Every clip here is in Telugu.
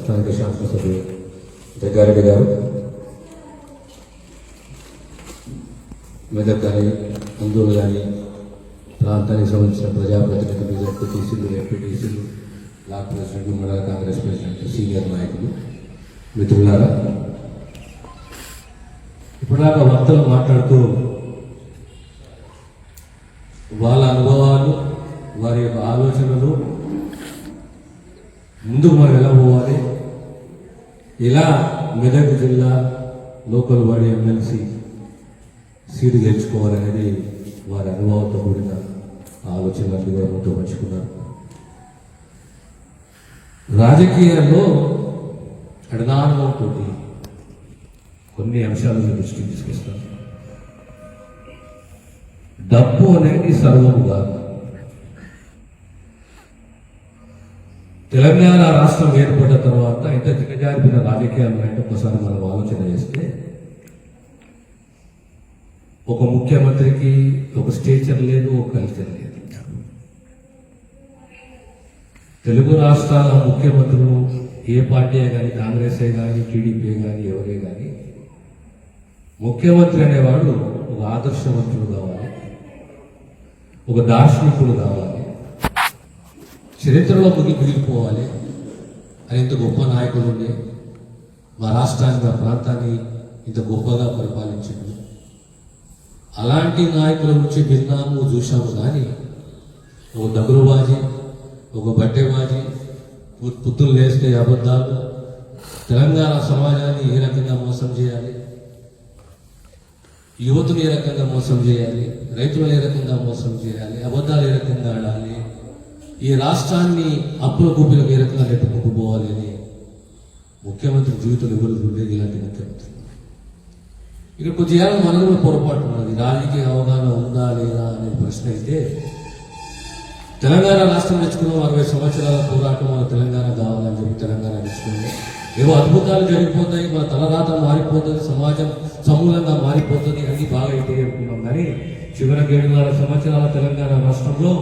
స్థానిక శాసనసభ్యులు జగ్గారెడ్డి గారు, మెదక్ కానీ అందూరు కానీ ప్రాంతానికి సంబంధించిన ప్రజాప్రతినిధులు, జడ్పీటీసీలు, ఎంపీటీసీలు, బ్లాక్ ప్రెసిడెంట్లు, మండల కాంగ్రెస్ ప్రెసిడెంట్, సీనియర్ నాయకులు, మిత్రులారా, ఇప్పటిదాకా వక్తలు మాట్లాడుతూ వాళ్ళ అనుభవాలు, వారి యొక్క ఆలోచనలు, ముందుకు మనం ఎలా పోవాలి, ఇలా మెదక్ జిల్లా లోకల్ బాడీ ఎమ్మెల్సీ సీటు గెలుచుకోవాలనేది వారి అనుభవంతో కూడిన ఆలోచనలు కూడా మనతో పంచుకున్నారు. రాజకీయాల్లో అడనానుభవంతో కొన్ని అంశాలను దృష్టికి తీసుకొస్తారు. డబ్బు అనేది సర్వము కాదు. తెలంగాణ రాష్ట్రం ఏర్పడిన తర్వాత ఇంత దిగజారిపోయిన రాజకీయాలు అంటే ఒకసారి మనం ఆలోచన చేస్తే, ఒక ముఖ్యమంత్రికి ఒక స్టేచర్ లేదు, ఒక కల్చర్ లేదు. తెలుగు రాష్ట్రాల ముఖ్యమంత్రులు ఏ పార్టీ కానీ, కాంగ్రెస్ కానీ, టీడీపీ కానీ, ఎవరే కానీ, ముఖ్యమంత్రి అనేవాడు ఒక ఆదర్శవంతుడు కావాలి, ఒక దార్శనికుడు కావాలి, చరిత్రలో మిగిలిపోవాలి. అని ఇంత గొప్ప నాయకుడు ఉండే మా రాష్ట్రాన్ని, మా ప్రాంతాన్ని ఇంత గొప్పగా పరిపాలించింది. అలాంటి నాయకుల గురించి విన్నాము, చూశాము. కానీ ఒక దగులుబాజీ, ఒక బట్టెబాజీ, పుత్తులు లేస్తే అబద్ధాలు, తెలంగాణ సమాజాన్ని ఏ రకంగా మోసం చేయాలి, యువతులు ఏ రకంగా మోసం చేయాలి, రైతులను ఏ రకంగా మోసం చేయాలి, అబద్ధాలు ఏ రకంగా ఆడాలి, ఈ రాష్ట్రాన్ని అప్పుల కూపిలకు ఏ రకంగా నెట్టుకుపోవాలి అని ముఖ్యమంత్రి జీవితంలో ఎవరు చూడలేదు. ఇలాంటి ముఖ్యమంత్రి ఇక్కడ కొద్దిగా మనకు కూడా పొరపాటు ఉన్నది. రాజకీయ అవగాహన ఉందా లేదా అనే ప్రశ్న అయితే, తెలంగాణ రాష్ట్రం తెచ్చుకున్నాం, 60 సంవత్సరాల పోరాటం, మన తెలంగాణ కావాలని చెప్పి తెలంగాణ తెచ్చుకున్నాం. ఏవో అద్భుతాలు జరిగిపోతాయి, మన తలరాత మారిపోతుంది, సమాజం సమూలంగా మారిపోతుంది, అన్ని బాగా అయితే అనుకున్నాం. కానీ చివరికి 7.5 సంవత్సరాల తెలంగాణ రాష్ట్రంలో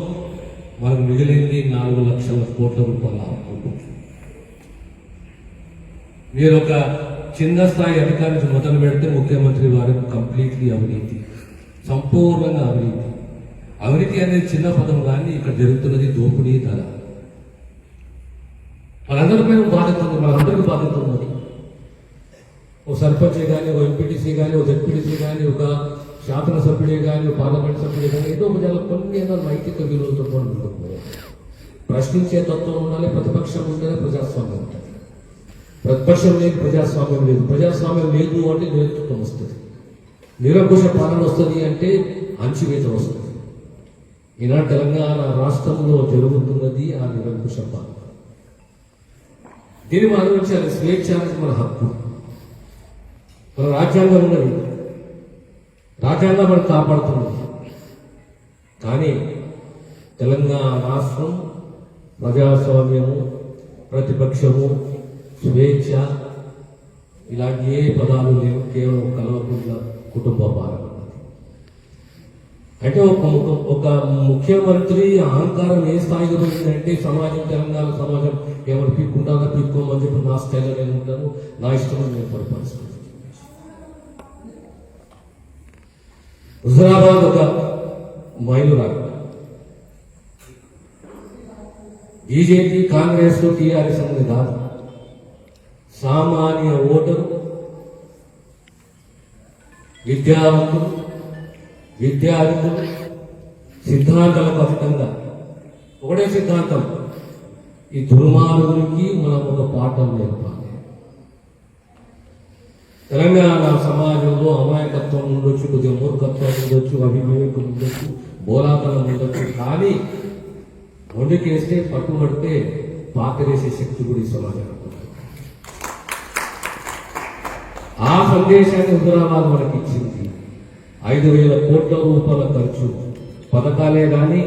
మనకు మిగిలింది 4 లక్షల కోట్ల రూపాయల అప్పు. మీరు ఒక చిన్న స్థాయి అధికారి నుంచి మొదలు పెడితే ముఖ్యమంత్రి వారు కంప్లీట్లీ అవినీతి, సంపూర్ణంగా అవినీతి. అవినీతి అనేది చిన్న పదం, కానీ ఇక్కడ జరుగుతున్నది దోపిడీ, ధర. వాళ్ళందరిపై బాధ్యత ఉంది, వాళ్ళందరికీ బాధ్యత ఉన్నది. ఓ సర్పంచ్ కానీ, ఓ ఎంపీటీసీ కానీ, ఓ జడ్పీటీసీ కానీ, ఒక శాసనసభ్యుడే కానీ, ఒక పార్లమెంట్ సభ్యుడే కానీ, ఏదో ఒక కొన్ని ఏదో నైతిక విలువలతో కూడా ఉండకపోయారు. ప్రశ్నించే తత్వం ఉండాలి, ప్రతిపక్షం ఉండాలి, ప్రజాస్వామ్యం ఉంటుంది. ప్రతిపక్షం లేదు, ప్రజాస్వామ్యం లేదు. ప్రజాస్వామ్యం లేదు అంటే నేతృత్వం వస్తుంది, నిరంకుశ పాలన వస్తుంది అంటే అణచివేత వస్తుంది. ఈనాడు తెలంగాణ రాష్ట్రంలో జరుగుతున్నది ఆ నిరంకుశ పాలన. దీన్ని మనం అనుభవించాలి. స్వేచ్ఛ అనేది మన హక్కు, మన రాజ్యాంగం ఉన్నది, రాజ్యాంగం మనం కాపాడుతున్నది. కానీ తెలంగాణ రాష్ట్రం ప్రజాస్వామ్యము, ప్రతిపక్షము, స్వేచ్ఛ ఇలాంటి ఏ పదాలు లేవు. కేవలం కల్వకుంట్ల కుటుంబ పాలన. అంటే ఒక ముఖ్యమంత్రి అహంకారం ఏ స్థాయిలో పోయిందంటే, సమాజం, తెలంగాణ సమాజం ఎవరు పీక్కుంటారో పీక్కోమని చెప్పి నా స్థాయిలో నేను ఉంటాను, నా ఇష్టం నేను పరిపాలిస్తాను. హుజరాబాద్ ఒక మైలురాయి. బీజేపీ, కాంగ్రెస్, టీఆర్ఎస్ అనేది కాదు. సామాన్య ఓటరు, విద్యావంతులు, విద్యార్థులు సిద్ధాంతాలకు అతీతంగా ఒకటే సిద్ధాంతం, ఈ దుర్మార్గునికి మనం ఒక పాఠం నేర్పాలి. తెలంగాణ సమాజంలో అమాయకత్వం ఉండొచ్చు, కొద్దిగా మూర్ఖత్వం ఉండొచ్చు, అవివేకం ఉండొచ్చు, బోలాతనం ఉండొచ్చు. కానీ మొండికేస్తే, పట్టుబడితే పాతరేసే శక్తి కూడా ఈ సమాజానికి. ఆ సందేశాన్ని హుజరాబాద్ మనకి ఇచ్చింది. 5,000 కోట్ల రూపాయల ఖర్చు, పథకాలే కానీ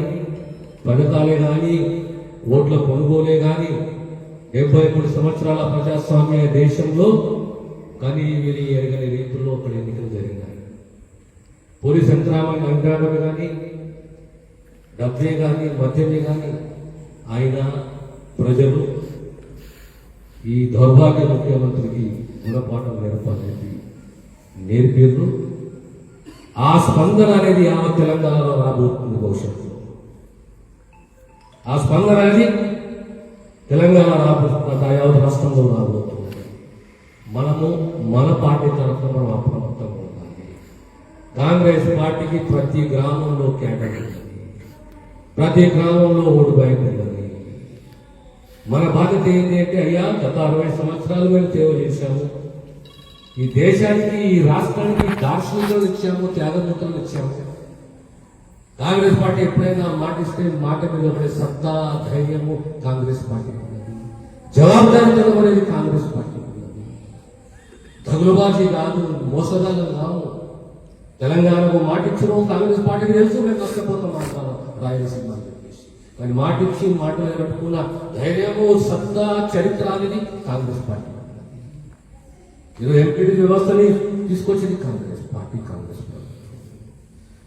ఓట్ల కొనుగోలే కానీ, 73 సంవత్సరాల ప్రజాస్వామ్య దేశంలో కానీ వీరి ఎరగని రీతుల్లో అక్కడ ఎన్నికలు జరిగినాయి. పోలీస్ యంత్రాంగం కానీ, డబ్బే కానీ, మద్యమే కానీ, ఆయన ప్రజలు ఈ దౌర్భాగ్య ముఖ్యమంత్రికి గుణపాఠం నేర్పాలని నేర్పేరు. ఆ స్పందన అనేది యావత్ తెలంగాణలో రాబోతుంది భవిష్యత్తులో. ఆ స్పందన అనేది తెలంగాణ రాబోతుంది, యావత్ రాష్ట్రంలో రాబోతుంది. మనము మన పార్టీ తరఫున మనం అప్రమత్తంగా ఉండాలి. కాంగ్రెస్ పార్టీకి ప్రతి గ్రామంలో క్యాడర్ ఉన్నది, ప్రతి గ్రామంలో ఓటు బ్యాంక్ ఉన్నది. మన బాధ్యత ఏంటి అంటే, అయ్యా గత 60 సంవత్సరాలు మేము సేవ చేశాము, ఈ దేశానికి ఈ రాష్ట్రానికి దార్శనికులు ఇచ్చాము, త్యాగమూర్తులు ఇచ్చాము. కాంగ్రెస్ పార్టీ ఎప్పుడైనా మాటిస్తే మాట మీద పడే సత్తా ధైర్యము కాంగ్రెస్ పార్టీ ఉన్నది, జవాబుదారీతనం అనేది కాంగ్రెస్ పార్టీ ఉన్నది. దగులుబాజీ కాదు, మోసదాలు కావు. తెలంగాణకు మాటిచ్చిన కాంగ్రెస్ పార్టీకి తెలుసు మేము నష్టపోతాం అంటారు రాయలసీమ అని చెప్పేసి. కానీ మాటిచ్చి మాట పెట్టుకున్న ధైర్యము సత్తా చరిత్ర అనేది కాంగ్రెస్ పార్టీ. ఈరోజు ఎంపీడీ వ్యవస్థని తీసుకొచ్చింది Congress party, Congress party.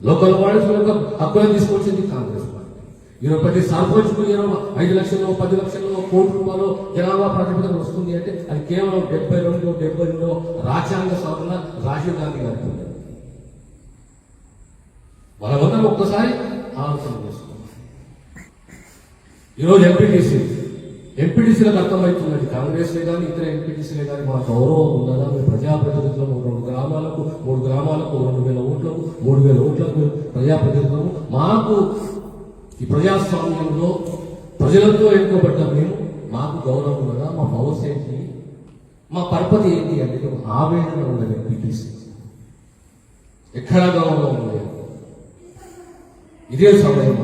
Local bodies యొక్క హక్కులను తీసుకొచ్చింది కాంగ్రెస్ పార్టీ. ఈరోజు ప్రతి సర్పంచ్కు 5 లక్షలు 10 లక్షలు కోటి రూపాయలు జనాభా ప్రాతిపదికన వస్తుంది అంటే అది కేవలం 72 రాజ్యాంగ సవరణ రాజీవ్ గాంధీ గారికి ఉంది. మనమందరం ఒక్కసారి ఆలోచన చేసుకున్నాం. ఈరోజు ఎంపీటీసీలకు అర్థమవుతున్నది, కాంగ్రెస్లే కానీ ఇతర ఎంపీటీసీలే కానీ మా గౌరవం ఉన్నదా? మేము ప్రజాప్రతినిధులను 2 గ్రామాలకు 3 గ్రామాలకు 2000 ఓట్లకు 3000 ఓట్లకు ప్రజాప్రతినిధులను, మాకు ఈ ప్రజాస్వామ్యంలో ప్రజలతో ఎన్నుకోబడ్డ మేము, మాకు గౌరవం ఉన్నదా? మా పవర్స్ ఏంటి, మా పరపతి ఏంటి అనేది ఒక ఆవేదన ఉన్నది ఎంపీటీసీ. ఎక్కడా గౌరవం లేదు. ఇదే సమయం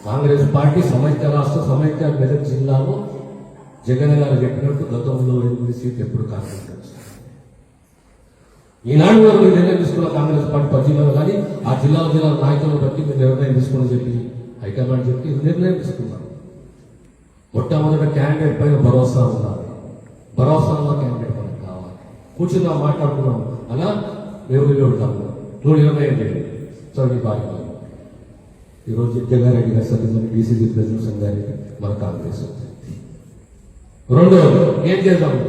కాంగ్రెస్ పార్టీ సమైక్య రాష్ట్ర సమైక్య మెదక్ జిల్లాలో జగన్ గారు చెప్పినట్టు గతంలో 8 సీట్లు ఎప్పుడు కాంగ్రెస్ వచ్చింది. ఈనాడు మీరు నిర్ణయం తీసుకున్న కాంగ్రెస్ పార్టీ 10 జిల్లాలో కానీ ఆ జిల్లా నాయకులను బట్టి మీరు నిర్ణయం తీసుకుని చెప్పి హైకమాండ్ చెప్పి నిర్ణయం తీసుకున్నారు. మొట్టమొదట క్యాండిడేట్ పైన భరోసా ఉండాలి, భరోసా ఉన్న క్యాండిడేట్ మనకు కావాలి. కూర్చున్నాం, మాట్లాడుకున్నాం, అలా మేము వెళ్తాము, నువ్వు నిర్ణయం చేయండి సార్ నీ బాధ్యత. ఈరోజు జగారెడ్డి గారు సభ్యులు డీసీసీ ప్రెసిడెంట్ సంగారెడ్డి మన కాంగ్రెస్ వచ్చింది. రెండోది ఏం చేద్దాము,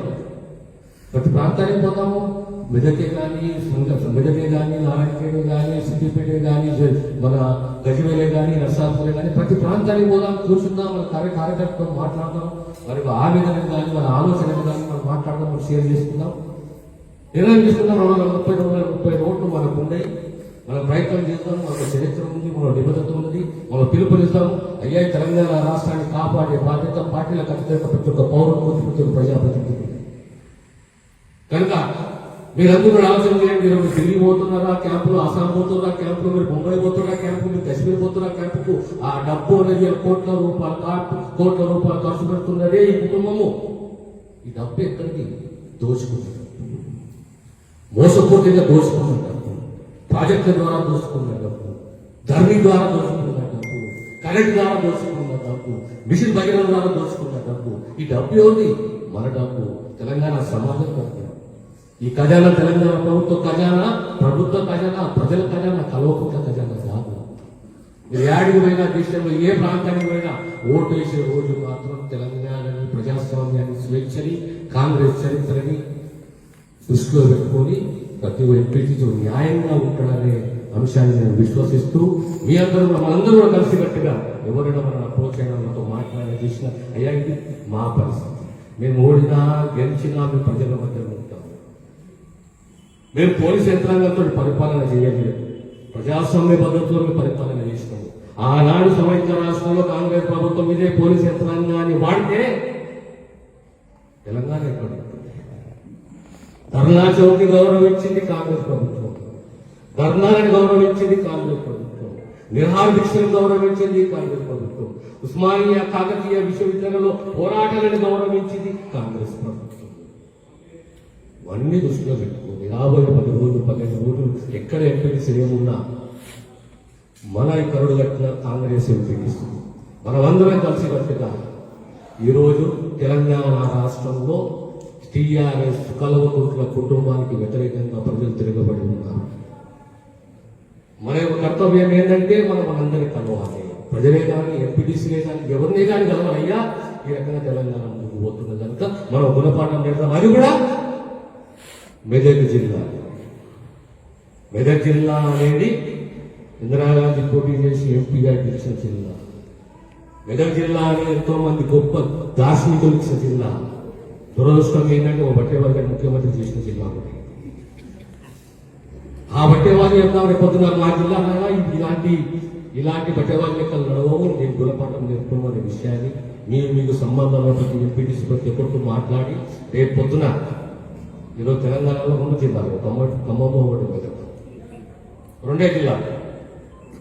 ప్రతి ప్రాంతానికి పోతాము. మెదకే కానీ నారాయణపేట కానీ సిద్దిపేట కానీ మన గజవేలే కానీ నర్సాపురే కానీ ప్రతి ప్రాంతానికి పోదాం, కూర్చుందాం, మన కార్యకర్తతో మాట్లాడదాం, మరి ఆవేదన కానీ మన ఆలోచన కానీ మనం మాట్లాడదాం, మనం షేర్ చేసుకుందాం, నిర్ణయం తీసుకుందాం. 230 ఓట్లు మనకు ఉన్నాయి, మనం ప్రయత్నం చేద్దాం. మన చరిత్ర ఉంది, మన నిబద్ధత ఉన్నది, మనం పిలుపునిస్తాం. అయ్యా తెలంగాణ రాష్ట్రాన్ని కాపాడే బాధ్యత పార్టీలకు అత్యంత ప్రతి ఒక్క పౌరులకు ప్రతి ఒక్క ప్రజాప్రతినిధి. కనుక మీరందరూ ఆలోచన చేయండి. మీరు ఢిల్లీ పోతున్నారా క్యాంపులు, అస్సాం పోతున్నారా క్యాంపులు, మీరు ముంబై పోతున్నారా క్యాంపు, మీరు కశ్మీర్ పోతున్నారా క్యాంపుకు. ఆ డబ్బు అనేది కోట్ల రూపాయలు ఖర్చు పెడుతున్నదే ఈ కుటుంబము. ఈ డబ్బు ఎక్కడికి దోచుకుంటారు, మోసపూర్తిగా దోచుకున్న డబ్బు, ప్రాజెక్టుల ద్వారా దోచుకున్న డబ్బు, ధర్నీ ద్వారా దోచుకున్న డబ్బు, కరెంట్ ద్వారా దోచుకున్న డబ్బు, మిషన్ భగీరథ ద్వారా దోచుకున్న డబ్బు. ఈ డబ్బు ఏమిటి? మన డబ్బు, తెలంగాణ సమాజం డబ్బు. ఈ ఖజానా తెలంగాణ ప్రభుత్వ ఖజానా, ప్రభుత్వ ఖజానా, ప్రజల ఖజానా, కల్వకుంట్ల ఖజానా కాదు. మీరు ఏడికి పోయినా, దేశంలో ఏ ప్రాంతానికి పోయినా ఓటు వేసే రోజు మాత్రం తెలంగాణని, ప్రజాస్వామ్యాన్ని, స్వేచ్ఛని, కాంగ్రెస్ చరిత్రని దృష్టిలో పెట్టుకొని ప్రతి ఎంపీటీ న్యాయంగా ఉంటాడనే అంశాన్ని నేను విశ్వసిస్తూ మీ అందరూ మనందరూ కూడా కలిసికట్టుగా ఎవరైనా మన అప్రోచ్ అయినా మనతో మాట్లాడే చేసిన అయ్యా ఇది మా పరిస్థితి, మేము ఓడినా గెలిచినా మేము ప్రజల మధ్యలో ఉంటాము. మేము పోలీస్ యంత్రాంగంతో పరిపాలన చేయలేదు, ప్రజాస్వామ్య పద్ధతిలో పరిపాలన చేసినాము. ఆనాడు సమైక్య రాష్ట్రంలో కాంగ్రెస్ ప్రభుత్వం ఇదే పోలీస్ యంత్రాంగాన్ని వాడితే తెలంగాణ ఎక్కడ ఉంటుంది? ధర్నా చౌక్ని గౌరవించింది కాంగ్రెస్ ప్రభుత్వం, ధర్నాలను గౌరవించింది కాంగ్రెస్ ప్రభుత్వం, నిరహార దీక్షలను గౌరవించింది కాంగ్రెస్ ప్రభుత్వం, ఉస్మానియా కాకతీయ విశ్వవిద్యాలయంలో పోరాటాలను గౌరవించింది కాంగ్రెస్ ప్రభుత్వం. ఇవన్నీ దృష్టిలో పెట్టుకోండి. రాబోయే 10 రోజులు 15 రోజులు ఎక్కడ ఎంపీటీసీ ఏమున్నా మన కరుడు కట్టిన కాంగ్రెస్ ఎంపీటీసీ మనమందరం కలిసి కట్టుగా ఈరోజు తెలంగాణ రాష్ట్రంలో టీఆర్ఎస్ కల్వకుంట్ల కుటుంబానికి వ్యతిరేకంగా ప్రజలు తిరగబడి ఉన్నారు. మన యొక్క కర్తవ్యం ఏంటంటే మనందరినీ కలవాలి. ప్రజలే కానీ ఎంపీటీసీలే కానీ ఎవరినే కానీ కలవాలయ్యా ఈ రకంగా తెలంగాణ ముందుకు పోతున్నది కనుక మనం గుణపాఠం పెడతాం. అది కూడా మెదక్ జిల్లా. మెదక్ జిల్లా అనేది ఇందిరాగాంధీ పోటీ చేసి ఎంపీగా గెలిచిన జిల్లా. మెదక్ జిల్లా అనేది ఎంతో మంది గొప్ప దార్శనికులు ఇచ్చిన జిల్లా. దురదృష్టం ఏంటంటే ఓ బట్టేవారి గారు ముఖ్యమంత్రి చేసిన జిల్లా కూడా. ఆ బట్టేవారి యొక్క రేపొద్దున మా జిల్లా ఇలాంటి బట్టేవారి లెక్కలు నడవవు. నేను గుణపాఠం నేర్పుకున్న విషయాన్ని మీకు సంబంధంలో ప్రతి ఎంపీటీసీ ప్రతి ఒక్కరితో మాట్లాడి రేపు పొద్దున ఈరోజు తెలంగాణలో 2 జిల్లాలు ఖమ్మం ఒకటి మెదక్, 2 జిల్లాలు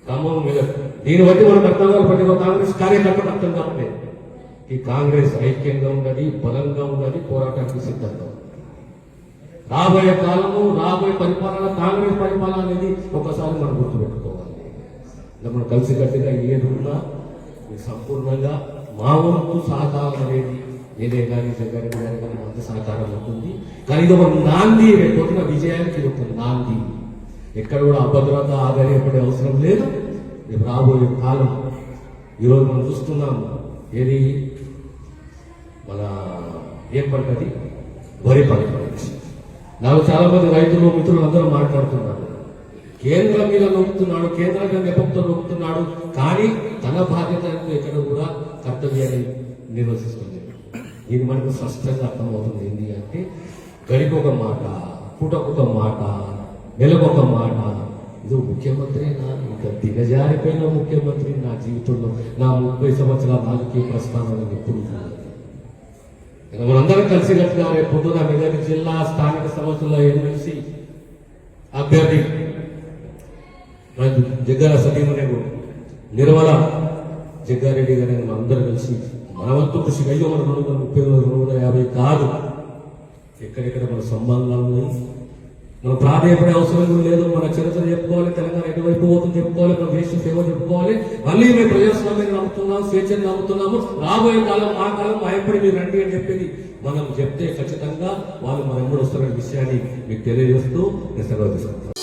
ఖమ్మం మెదక్. దీన్ని బట్టి మనం అర్థం కావాలి. కాంగ్రెస్ కార్యకర్తలు అర్థం కావట్లేదు. ఈ కాంగ్రెస్ ఐక్యంగా ఉన్నది, బలంగా ఉన్నది, పోరాటానికి సిద్ధంగా ఉంది. రాబోయే కాలము, రాబోయే పరిపాలన కాంగ్రెస్ పరిపాలన అనేది ఒకసారి మనం గుర్తుపెట్టుకోవాలి. మనం కలిసికట్టుగా ఏదున్నా సంపూర్ణంగా మా వంతు సహకారం అనేది నేనే కానీ జగ్గారెడ్డి గారి కానీ అంత సహకారం ఉంటుంది. కానీ ఇది ఒక నాంది, రేపొద్దున విజయానికి ఇది ఒక నాంది. ఎక్కడ కూడా అభద్రత ఆధారపడే అవసరం లేదు. రేపు రాబోయే కాలం ఈరోజు మనం చూస్తున్నాము. ఏది మన ఏం పంటది? వరి పంట. నాకు చాలా మంది రైతులు మిత్రులు అందరూ మాట్లాడుతున్నారు. కేంద్రం మీద నొక్కుతున్నాడు, కేంద్రం మీద నెపంతో నొక్కుతున్నాడు, కానీ తన బాధ్యత ఎక్కడ కూడా కర్తవ్యాన్ని నిర్వహిస్తుంది. ఇది మనకు స్పష్టంగా అర్థమవుతుంది. ఏంటి అంటే గడికొక మాట, పూటకొక మాట, నెలకొక మాట. ఇది ముఖ్యమంత్రినా? ఇంకా దిగజారిపోయిన ముఖ్యమంత్రి నా జీవితంలో నా 30 సంవత్సరాల రాజకీయ ప్రస్థానాన్ని ఎప్పుడు మనందరం కలిసికట్టుగా రేపు పొద్దున మెదక్ జిల్లా స్థానిక సంస్థల ఎమ్మెల్సీ అభ్యర్థి జగ్గాల సతీమణి నిర్మల జగ్గారెడ్డి గారి అందరూ కలిసి మన వంతు కృషి అయ్యో మన 230 250 కాదు, ఎక్కడెక్కడ మన సంబంధాలు ఉన్నాయి. మనం ప్రాధాన్యపడే అవసరం లేదు. మన చరిత్ర చెప్పుకోవాలి, తెలంగాణ ఎటువైపు పోతుంది చెప్పుకోవాలి, మన దేశ సేవ చెప్పుకోవాలి. మళ్ళీ మేము ప్రజాస్వామ్యాన్ని నమ్ముతున్నాం, స్వేచ్ఛను నమ్ముతున్నాము. రాబోయే కాలం మా కాలం భయపడి మీరు రండి అని చెప్పేది మనం చెప్తే ఖచ్చితంగా వాళ్ళు మన ఎప్పుడు వస్తున్న విషయాన్ని మీకు తెలియజేస్తూ నేను సెలవు తీసుకుంటాను.